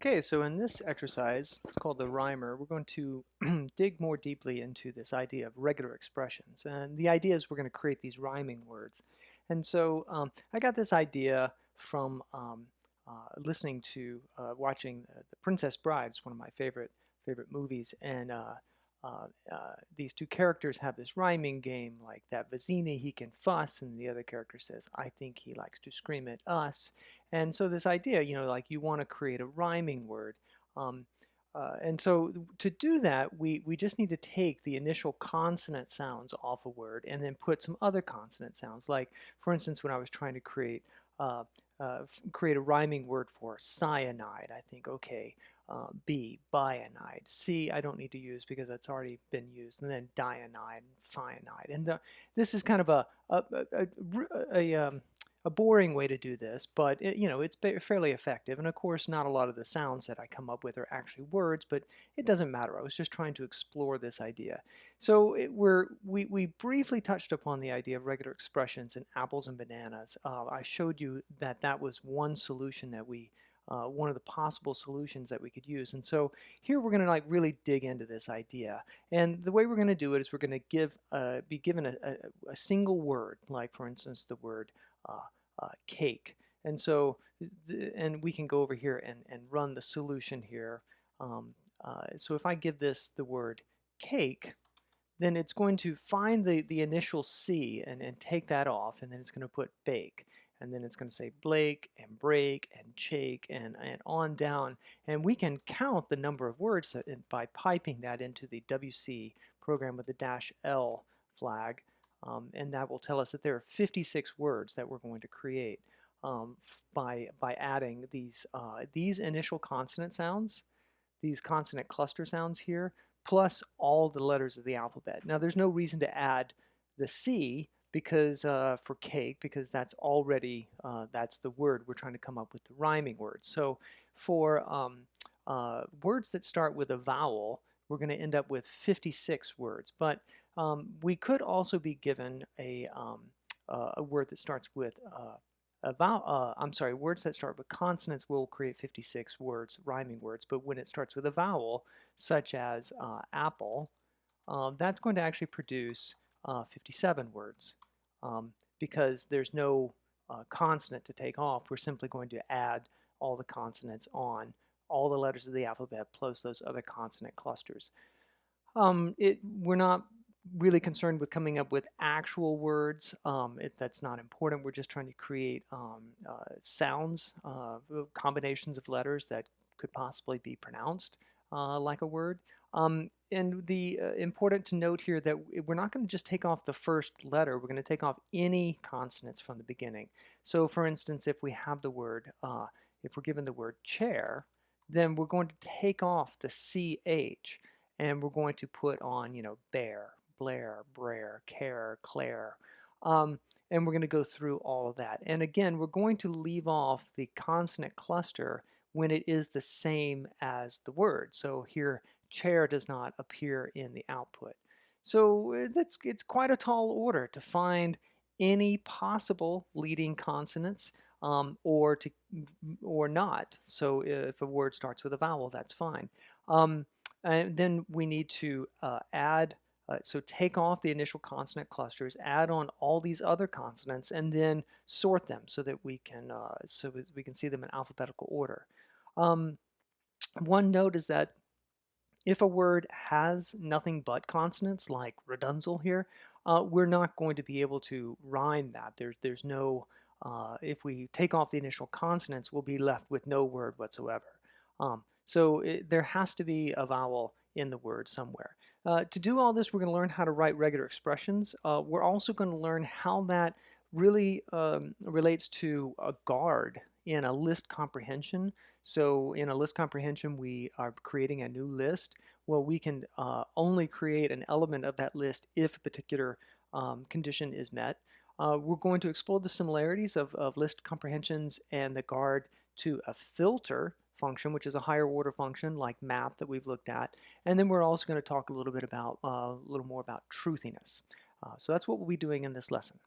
Okay, so in this exercise, it's called the rhymer, we're going to dig more deeply into this idea of regular expressions. And the idea is we're going to create these rhyming words. And so I got this idea from listening to, watching The Princess Bride. It's one of my favorite movies. And these two characters have this rhyming game, like that Vizzini, he can fuss, and the other character says, I think he likes to scream at us. And so this idea, like you want to create a rhyming word. Um, and so to do that, we just need to take the initial consonant sounds off a word and then put some other consonant sounds. Like, for instance, when I was trying to uh, create a rhyming word for cyanide, I think, okay, Bionide. C, I don't need to use because that's already been used. And then dianide, cyanide. And this is kind of a boring way to do this, but it's fairly effective. And of course, not a lot of the sounds that I come up with are actually words, but it doesn't matter. I was just trying to explore this idea. So we briefly touched upon the idea of regular expressions in apples and bananas. I showed you that that was one solution that one of the possible solutions that we could use. And so here we're going to really dig into this idea. And the way we're going to do it is we're going to be given a single word, like for instance the word uh, cake. And so, and we can go over here and run the solution here. So if I give this the word cake, then it's going to find the initial C and take that off, and then it's going to put bake. And then it's going to say Blake and break and shake and on down. And we can count the number of words by piping that into the WC program with the -L flag. And that will tell us that there are 56 words that we're going to create by adding these initial consonant sounds, these consonant cluster sounds here, plus all the letters of the alphabet. Now, there's no reason to add the C because for cake, because that's already that's the word we're trying to come up with, the rhyming word. So for words that start with a vowel, we're going to end up with 56 words. But we could also be given a word that starts with words that start with consonants will create 56 words, rhyming words, but when it starts with a vowel, such as apple, that's going to actually produce 57 words because there's no consonant to take off. We're simply going to add all the consonants on, all the letters of the alphabet plus those other consonant clusters. We're not really concerned with coming up with actual words. That's not important. We're just trying to create sounds, combinations of letters that could possibly be pronounced like a word. And the important to note here that we're not going to just take off the first letter. We're going to take off any consonants from the beginning. So for instance, if we have the word, if we're given the word chair, then we're going to take off the CH and we're going to put on, bear, Blair, Brer, Care, Claire. And we're going to go through all of that. And again, we're going to leave off the consonant cluster when it is the same as the word. So here, chair does not appear in the output. So it's quite a tall order to find any possible leading consonants or not. So if a word starts with a vowel, that's fine. And then we need to so take off the initial consonant clusters, add on all these other consonants, and then sort them so that we can see them in alphabetical order. One note is that if a word has nothing but consonants, like Rapunzel here, we're not going to be able to rhyme that. There's no, if we take off the initial consonants, we'll be left with no word whatsoever. There has to be a vowel in the word somewhere. To do all this, we're going to learn how to write regular expressions. We're also going to learn how that really relates to a guard in a list comprehension. So in a list comprehension, we are creating a new list. Well, we can only create an element of that list if a particular condition is met. We're going to explore the similarities of list comprehensions and the guard to a filter function, which is a higher order function like map that we've looked at. And then we're also going to talk a little bit about a little more about truthiness. So that's what we'll be doing in this lesson.